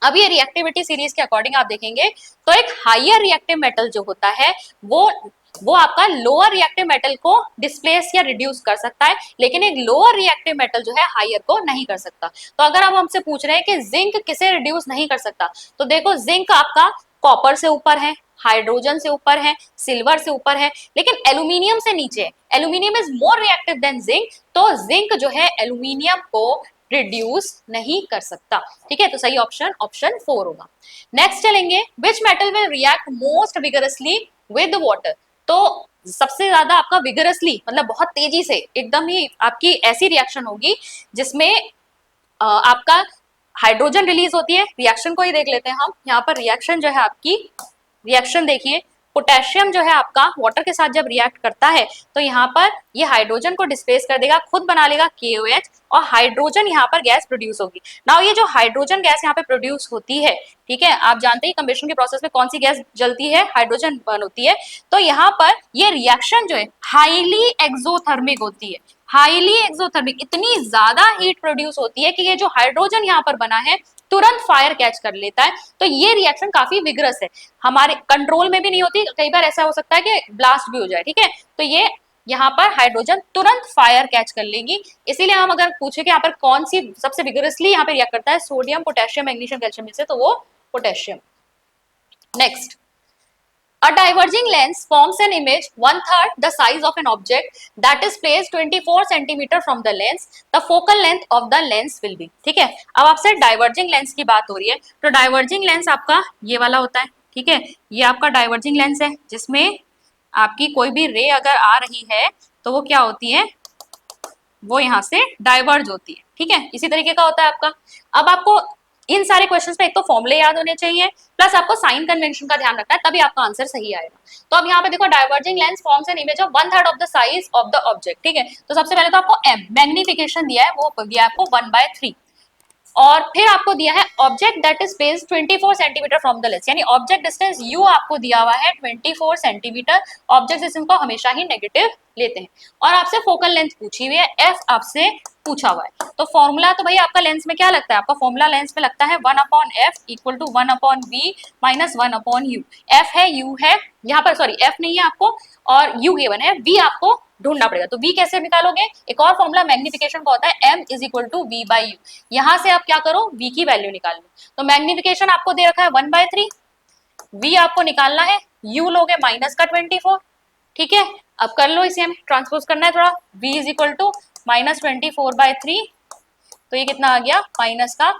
अब ये रिएक्टिविटी सीरीज के अकॉर्डिंग आप देखेंगे तो एक हायर रिएक्टिव मेटल जो होता है वो आपका लोअर रिएक्टिव मेटल को डिस्प्लेस या रिड्यूस कर सकता है, लेकिन एक लोअर रिएक्टिव मेटल जो है हायर को नहीं कर सकता। तो अगर आप हमसे पूछ रहे हैं कि जिंक किसे रिड्यूस नहीं कर सकता, तो देखो जिंक आपका कॉपर से ऊपर है, हाइड्रोजन से ऊपर है, सिल्वर से ऊपर है, लेकिन एल्यूमिनियम से नीचे है। Aluminium is more reactive than zinc, तो जिंक जो है एल्यूमिनियम को रिड्यूस नहीं कर सकता। ठीक है, तो सही ऑप्शन ऑप्शन 4 होगा। नेक्स्ट चलेंगे, which metal will react most vigorously with water. तो सबसे ज्यादा आपका विगरसली मतलब बहुत तेजी से एकदम ही आपकी ऐसी रिएक्शन होगी जिसमें आपका हाइड्रोजन रिलीज होती है। रिएक्शन को ही देख लेते हैं हम। यहाँ पर रिएक्शन जो है आपकी, रिएक्शन देखिए, पोटेशियम जो है आपका वाटर के साथ जब रिएक्ट करता है तो यहाँ पर ये हाइड्रोजन को डिस्प्लेस कर देगा, खुद बना लेगा KOH और हाइड्रोजन यहाँ पर गैस प्रोड्यूस होगी। नाउ ये जो हाइड्रोजन गैस यहाँ पे प्रोड्यूस होती है, ठीक है, आप जानते हैं कंबशन के प्रोसेस में कौन सी गैस जलती है, हाइड्रोजन बर्न होती है। तो यहाँ पर ये रिएक्शन जो है हाईली एक्सोथर्मिक होती है। हाईली एक्सोथर्मिक, इतनी ज्यादा हीट प्रोड्यूस होती है कि ये जो हाइड्रोजन यहाँ पर बना है तुरंत फायर कैच कर लेता है। तो ये रिएक्शन काफी विग्रस है, हमारे कंट्रोल में भी नहीं होती, कई बार ऐसा हो सकता है कि ब्लास्ट भी हो जाए। ठीक है, तो ये यहाँ पर हाइड्रोजन तुरंत फायर कैच कर लेगी। इसीलिए हम अगर पूछे कि यहाँ पर कौन सी सबसे विग्रसली यहाँ पे रिएक्ट करता है सोडियम, पोटेशियम, मैग्नीशियम, कैल्शियम में से, तो वो potassium. Next, a diverging lens forms an image 1/3 the size of an object that is placed 24 cm from the lens. The focal length of the lens will be। ठीक है, अब आपसे diverging lens की बात हो रही है, तो डाइवर्जिंग लेंस आपका ये वाला होता है। ठीक है, ये आपका डाइवर्जिंग लेंस है जिसमें आपकी कोई भी रे अगर आ रही है तो वो क्या होती है, वो यहाँ से डाइवर्ज होती है। ठीक है, इसी तरीके का होता है आपका। अब आपको इन सारे क्वेश्चंस पे एक तो फॉर्मूले याद होने चाहिए, प्लस आपको साइन कन्वेंशन का ध्यान रखना है, तभी आपका आंसर सही आएगा। तो अब यहाँ पे देखो, diverging lens forms an image of 1/3 of the size of the object. ठीक है, तो सबसे पहले तो आपको एम मैग्निफिकेशन दिया है, वो दिया है आपको 1/3, और फिर आपको दिया है object that is placed 24 centimetre from the lens, यानी ऑब्जेक्ट डिस्टेंस यू आपको दिया हुआ है 24 सेंटीमीटर। ऑब्जेक्ट डिस्टेंस को हमेशा ही नेगेटिव लेते हैं, और आपसे फोकल लेंथ पूछी हुई है, एफ आपसे पूछा हुआ है। तो फॉर्मूला तो भाई आपका लेंस में क्या लगता है, आपका फॉर्मूला लेंस में लगता है 1/f equal to 1/v minus 1/u। F है, यू है, यहाँ पर सॉरी एफ नहीं है आपको, और यू गिवन है, वी आपको ढूंढना पड़ेगा। तो v कैसे निकालोगे, एक और फॉर्मूला मैग्निफिकेशन का होता है m is equal to V by U. यहाँ से आप क्या करो, v की वैल्यू निकाल लो। तो मैग्निफिकेशन आपको दे रखा है 1/3, v आपको निकालना है, u लोगे माइनस का 24। ठीक है, अब कर लो इसे, हमें ट्रांसपोज करना है थोड़ा, v is equal to minus 24/3, तो ये कितना आ गया, माइनस का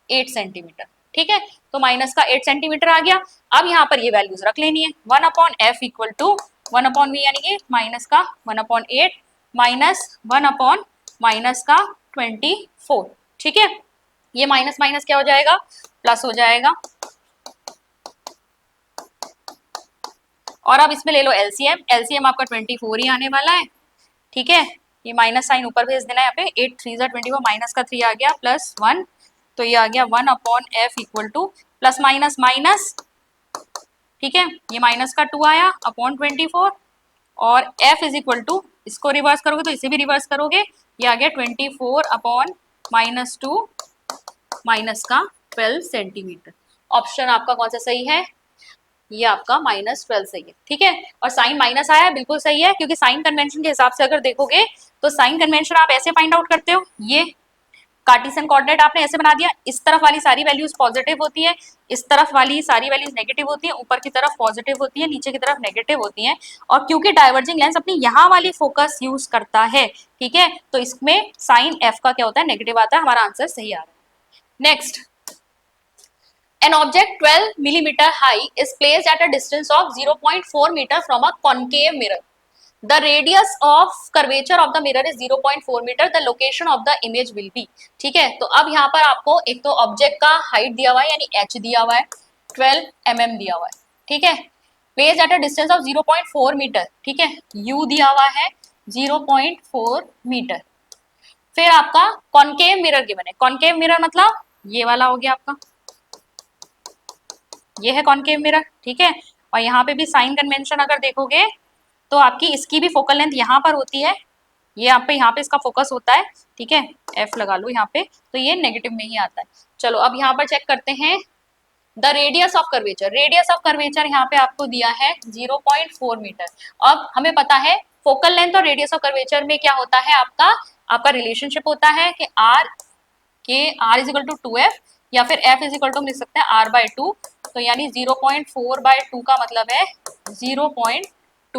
8 सेंटीमीटर। ठीक है, तो माइनस का 8 सेंटीमीटर आ गया। अब यहाँ पर ये वैल्यूज रख लेनी है, 1/f इक्वल टू 1/v, यानी कि माइनस का 1/8 माइनस 1/ माइनस का 24। ठीक है, ये माइनस माइनस क्या हो जाएगा, प्लस हो जाएगा। और अब इसमें ले लो एलसीएम, एलसीएम आपका 24 ही आने वाला है। ठीक है, ये माइनस साइन ऊपर भेज देना है, यहाँ पे 8 3 24, माइनस का 3 आ गया प्लस 1, तो ये आ गया 1/f equal two plus minus minus. ठीक है, ये माइनस का 2 आया अपॉन 24, और f इज इक्वल टू, इसको रिवर्स करोगे तो इसे भी रिवर्स करोगे, ये आ गया 24/-2 माइनस का 12 सेंटीमीटर। ऑप्शन आपका कौन सा सही है, ये आपका -12 सही है। ठीक है, और साइन माइनस आया बिल्कुल सही है, क्योंकि साइन कन्वेंशन के हिसाब से अगर देखोगे तो साइन कन्वेंशन आप ऐसे फाइंड आउट करते हो, ये कार्टेशियन कोऑर्डिनेट आपने ऐसे बना दिया, इस तरफ वाली सारी वैल्यूज पॉजिटिव होती है, इस तरफ वाली सारी वैल्यूज नेगेटिव होती है, ऊपर की तरफ पॉजिटिव होती है, नीचे की तरफ नेगेटिव होती है। और क्योंकि डाइवर्जिंग लेंस अपनी यहाँ वाली फोकस यूज करता है, ठीक है, तो इसमें साइन एफ का क्या होता है, नेगेटिव आता है। हमारा आंसर सही आ रहा है। Next, an object 12 millimeter high is placed at a distance of 0.4 meter from a concave mirror. The radius of curvature of the mirror is 0.4 meter. The location of the image will be। ठीक है, तो अब यहाँ पर आपको एक तो object का हाइट दिया हुआ है, यानी h दिया हुआ है, 12 mm दिया हुआ है। ठीक है, placed at a distance of 0.4 metre. ठीक है, u दिया हुआ है 0.4 मीटर। फिर आपका कॉन्केव मिरर गिवन है, कॉन्केव मिरर मतलब ये वाला हो गया आपका, ये है कॉन्केव मिरर। ठीक है, और यहाँ पे भी साइन कन्वेंशन अगर देखोगे तो आपकी इसकी भी फोकल लेंथ यहाँ पर होती है, ये यहाँ पे इसका फोकस होता है। ठीक है, एफ लगा लो यहाँ पे, तो ये नेगेटिव में ही आता है। चलो अब यहाँ पर चेक करते हैं the radius of curvature. Radius of curvature यहाँ पे आपको दिया है 0.4 मीटर। अब हमें पता है फोकल लेंथ और रेडियस ऑफ कर्वेचर में क्या होता है, आपका रिलेशनशिप होता है कि r is equal to 2f, या फिर f इज इक्वल टू हम लिख सकते हैं r/2। तो यानी 0.4/2 का मतलब है 0.2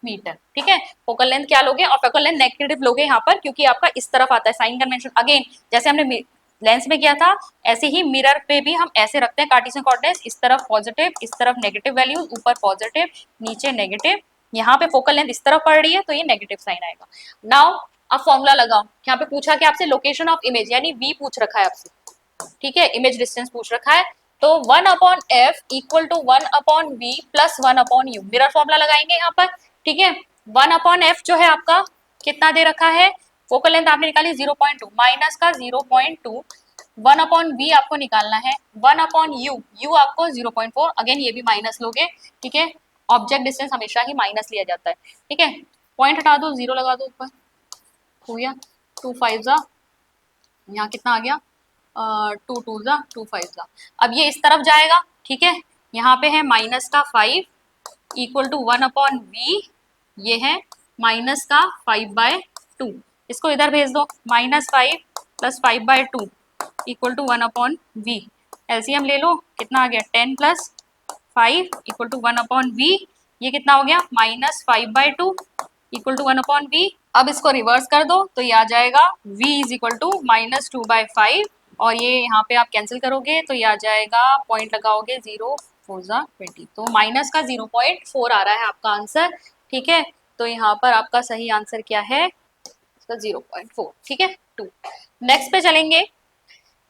मीटर। ठीक है, फोकल लेंथ क्या लोगे और फोकल लेंथ नेगेटिव लोगे यहाँ पर, क्योंकि आपका इस तरफ आता है साइन कन्वेंशन। अगेन जैसे हमने लेंस में किया था ऐसे ही मिरर पे भी हम ऐसे रखते हैं कार्टेशियन कोऑर्डिनेट्स, इस तरफ पॉजिटिव, इस तरफ नेगेटिव वैल्यूज, ऊपर पॉजिटिव नीचे नेगेटिव। यहाँ पे फोकल लेंथ इस तरफ पड़ रही है तो ये नेगेटिव साइन आएगा। नाउ अब फॉर्मूला लगाओ। यहाँ पे पूछा कि आपसे लोकेशन ऑफ इमेज यानी वी पूछ रखा है आपसे, ठीक है, इमेज डिस्टेंस पूछ रखा है, तो 1/f equal to 1/v plus 1/u। Mirror formula लगाएंगे यहाँ पर। ठीक है, 1/f जो है आपका कितना दे रखा है, फोकल लेंथ आपने निकाली 0.2 माइनस का 0.2, 1/v आपको निकालना है, 1/u, u आपको 0.4, अगेन ये भी माइनस लोगे। ठीक है, ऑब्जेक्ट डिस्टेंस हमेशा ही माइनस लिया जाता है। ठीक है, पॉइंट हटा दो, जीरो लगा दो ऊपर, हो गया 2 5 जा, यहाँ कितना आ गया 2 2 जा 2 5 जा। अब ये इस तरफ जाएगा। ठीक है, यहाँ पे है माइनस का 5 इक्वल टू 1/v, ये है माइनस का 5/2, इसको इधर भेज दो, -5 + 5/2 इक्वल टू 1/v। एलसीएम ले लो, कितना आ गया 10 + 5 इक्वल टू 1/v, ये कितना हो गया -5/2 इक्वल टू 1/v। अब इसको रिवर्स कर दो तो ये आ जाएगा v इज इक्वल टू -2/5, और ये यहाँ पे आप कैंसिल करोगे तो ये आ जाएगा, पॉइंट लगाओगे 0 4 जा 20, तो माइनस का 0.4 आ रहा है आपका आंसर। ठीक है, तो यहाँ पर आपका सही आंसर क्या है, इसका 0.4। ठीक है, 2। नेक्स्ट पे चलेंगे,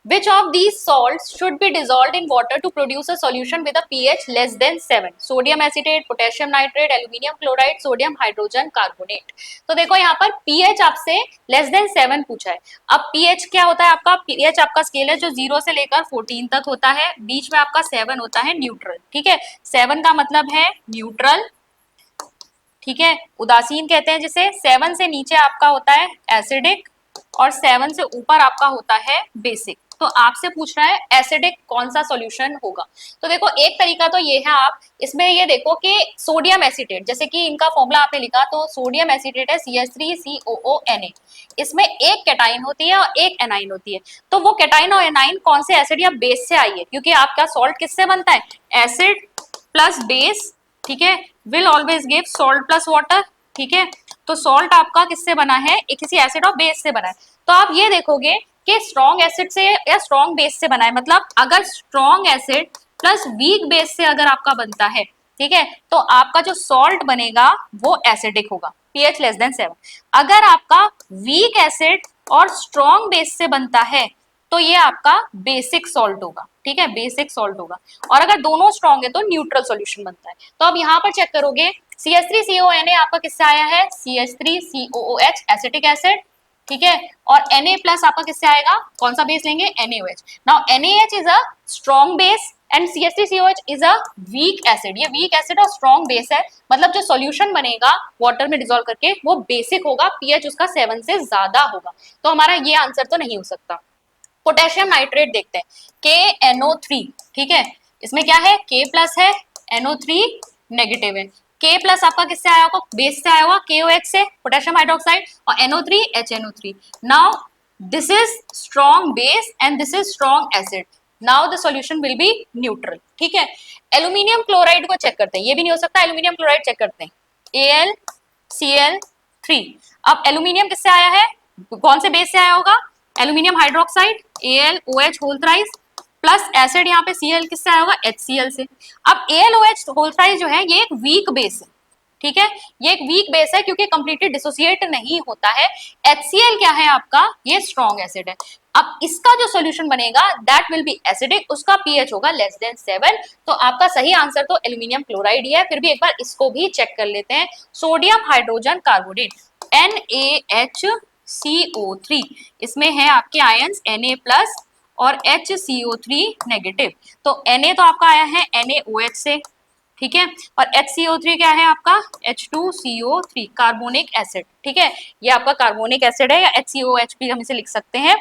Which of these salts should be dissolved in water to produce a solution with a pH less than 7? Sodium acetate, potassium nitrate, aluminium chloride, sodium hydrogen carbonate. तो देखो यहाँ पर pH आपसे लेस देन 7 पूछा है। अब pH क्या होता है आपका, pH आपका स्केल है जो 0 से लेकर 14 तक होता है, बीच में आपका 7 होता है न्यूट्रल। ठीक है, 7 का मतलब है न्यूट्रल। ठीक है, उदासीन कहते हैं जिसे। 7 से नीचे आपका होता है एसिडिक और 7 से ऊपर आपका होता है बेसिक। तो आपसे पूछ रहा है एसिडिक कौन सा सॉल्यूशन होगा। तो देखो एक तरीका तो ये है, आप इसमें ये देखो कि सोडियम एसीटेट, जैसे कि इनका फॉर्मूला आपने लिखा तो सोडियम एसीटेट है CH3COONA, इसमें एक कैटाइन होती है और एक एनाइन होती है। तो वो कैटाइन और एनाइन कौन से एसिड या बेस से आई है, क्योंकि आपका सॉल्ट किससे बनता है, एसिड प्लस बेस। ठीक है, will always give salt plus water. ठीक है, तो सॉल्ट आपका किससे बना है, एक किसी एसिड और बेस से बना है। तो आप ये देखोगे कि स्ट्रॉन्ग एसिड से या स्ट्रॉन्ग बेस से बना है, मतलब अगर strong acid plus weak base से अगर आपका बनता है, ठीक है, तो आपका जो सॉल्ट बनेगा वो एसिडिक होगा, pH लेस देन 7। अगर आपका वीक एसिड और स्ट्रॉन्ग बेस से बनता है तो ये आपका बेसिक सॉल्ट होगा। ठीक है, बेसिक सॉल्ट होगा। और अगर दोनों स्ट्रॉन्ग है तो न्यूट्रल सॉल्यूशन बनता है। तो अब यहाँ पर चेक करोगे CH3CONA आपका किससे आया है, CH3COOH एसिटिक एसिड। ठीक है, और Na प्लस आपका किससे आएगा, कौन सा बेस लेंगे, NaOH। Now NaH is a strong base and CH3COH is a weak acid. ये वीक एसिड और स्ट्रॉन्ग बेस है, मतलब जो सॉल्यूशन बनेगा वाटर में डिसॉल्व करके वो बेसिक होगा, pH उसका 7 से ज्यादा होगा। तो हमारा ये आंसर तो नहीं हो सकता। पोटेशियम नाइट्रेट देखते हैं, KNO3। ठीक है, इसमें क्या है, K प्लस है, NO3 नेगेटिव है। K प्लस आपका किससे आया होगा, बेस से आया होगा, KOH से, पोटेशियम हाइड्रोक्साइड, और NO3 HNO3। Now this is strong base and this is strong acid, now the solution will be neutral. ठीक है, एल्यूमिनियम क्लोराइड को चेक करते हैं, ये भी नहीं हो सकता, एल्यूमिनियम क्लोराइड चेक करते हैं, AlCl3। अब एल्यूमिनियम किससे आया है, कौन से बेस से आया होगा, aluminium hydroxide AlOH whole thrice plus acid, यहाँ पे Cl किससे आया होगा, HCl से। अब AlOH होल थ्राइस जो है ये एक वीक बेस है। ठीक है, ये एक वीक बेस है क्योंकि कंप्लीटली डिसोसिएट नहीं होता है। HCl क्या है आपका, ये स्ट्रॉन्ग एसिड है। अब इसका जो सॉल्यूशन बनेगा दैट विल बी एसिडिक, उसका pH होगा लेस देन 7। तो आपका सही आंसर तो एल्यूमिनियम क्लोराइड ही है। फिर भी एक बार इसको भी चेक कर लेते हैं, सोडियम हाइड्रोजन कार्बोनेट NaHCO3, इसमें है आपके आयंस Na प्लस और HCO3 नेगेटिव। तो Na तो आपका आया है NaOH से, ठीक है, और HCO3 क्या है आपका, H2CO3 कार्बोनिक एसिड। ठीक है, ये आपका कार्बोनिक एसिड है या HCOH भी हम इसे लिख सकते हैं।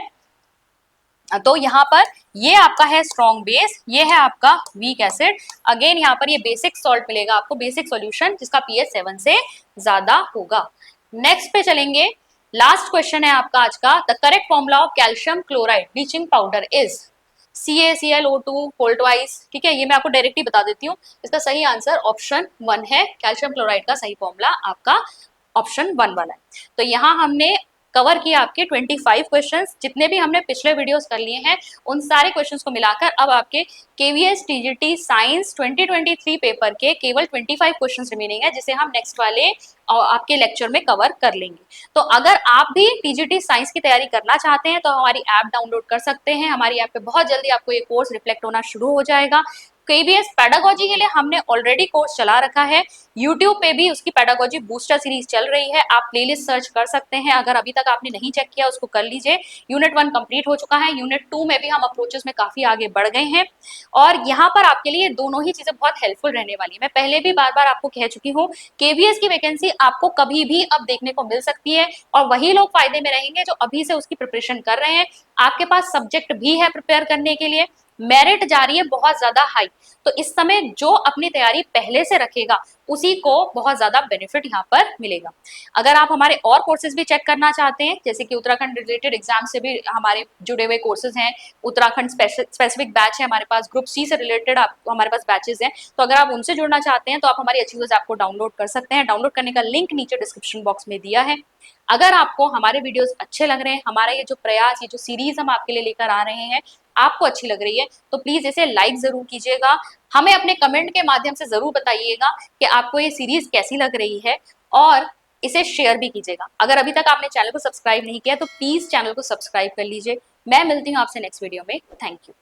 तो यहाँ पर ये आपका है स्ट्रॉन्ग बेस, ये है आपका वीक एसिड। अगेन यहाँ पर ये बेसिक सॉल्ट मिलेगा आपको, बेसिक सॉल्यूशन जिसका pH 7 से ज्यादा होगा। नेक्स्ट पे चलेंगे, लास्ट क्वेश्चन है आपका आज का, the correct formula of calcium chloride bleaching powder is. CaClO2 hold wise, ठीक है, ये मैं आपको डायरेक्टली बता देती हूँ। इसका सही आंसर ऑप्शन 1 है। कैल्शियम क्लोराइड का सही फॉर्मूला आपका ऑप्शन 1 वाला है। तो यहाँ हमने कवर किया आपके 25 क्वेश्चंस, जितने भी हमने पिछले वीडियोस कर लिए हैं उन सारे क्वेश्चंस को मिलाकर अब आपके केवीएस टीजीटी साइंस 2023 पेपर के केवल 25 क्वेश्चंस रिमेनिंग है, जिसे हम नेक्स्ट वाले आपके लेक्चर में कवर कर लेंगे। तो अगर आप भी टीजीटी साइंस की तैयारी करना चाहते हैं तो हमारी ऐप डाउनलोड कर सकते हैं। हमारी ऐप पे बहुत जल्दी आपको ये कोर्स रिफ्लेक्ट होना शुरू हो जाएगा। केवीएस पेडागोजी के लिए हमने ऑलरेडी कोर्स चला रखा है, यूट्यूब पे भी उसकी पेडागोजी बूस्टर सीरीज चल रही है, आप प्लेलिस्ट सर्च कर सकते हैं। अगर अभी तक आपने नहीं चेक किया उसको कर लीजिए। यूनिट 1 कंप्लीट हो चुका है, यूनिट 2 में भी हम अप्रोचेस में काफी आगे बढ़ गए हैं और यहाँ पर आपके लिए दोनों ही चीजें बहुत हेल्पफुल रहने वाली है। मैं पहले भी बार बार आपको कह चुकी हूँ, केवीएस की वैकेंसी आपको कभी भी अब देखने को मिल सकती है और वही लोग फायदे में रहेंगे जो अभी से उसकी प्रिपरेशन कर रहे हैं। आपके पास सब्जेक्ट भी है प्रिपेयर करने के लिए, मेरिट जा रही है बहुत ज्यादा हाई, तो इस समय जो अपनी तैयारी पहले से रखेगा उसी को बहुत ज्यादा बेनिफिट यहाँ पर मिलेगा। अगर आप हमारे और कोर्सेज भी चेक करना चाहते हैं, जैसे कि उत्तराखंड रिलेटेड एग्जाम से भी हमारे जुड़े हुए कोर्सेज हैं, उत्तराखंड स्पेसिफिक बैच है हमारे पास, ग्रुप सी से रिलेटेड आप हमारे पास बैचेज हैं, तो अगर आप उनसे जुड़ना चाहते हैं तो आप हमारी अचीवर्स ऐप को डाउनलोड कर सकते हैं। डाउनलोड करने का लिंक नीचे डिस्क्रिप्शन बॉक्स में दिया है। अगर आपको हमारे वीडियोस अच्छे लग रहे हैं, हमारा ये जो प्रयास, ये जो सीरीज हम आपके लिए लेकर आ रहे हैं आपको अच्छी लग रही है, तो प्लीज इसे लाइक जरूर कीजिएगा। हमें अपने कमेंट के माध्यम से जरूर बताइएगा कि आपको ये सीरीज कैसी लग रही है और इसे शेयर भी कीजिएगा। अगर अभी तक आपने चैनल को सब्सक्राइब नहीं किया तो प्लीज चैनल को सब्सक्राइब कर लीजिए। मैं मिलती हूँ आपसे नेक्स्ट वीडियो में। Thank you.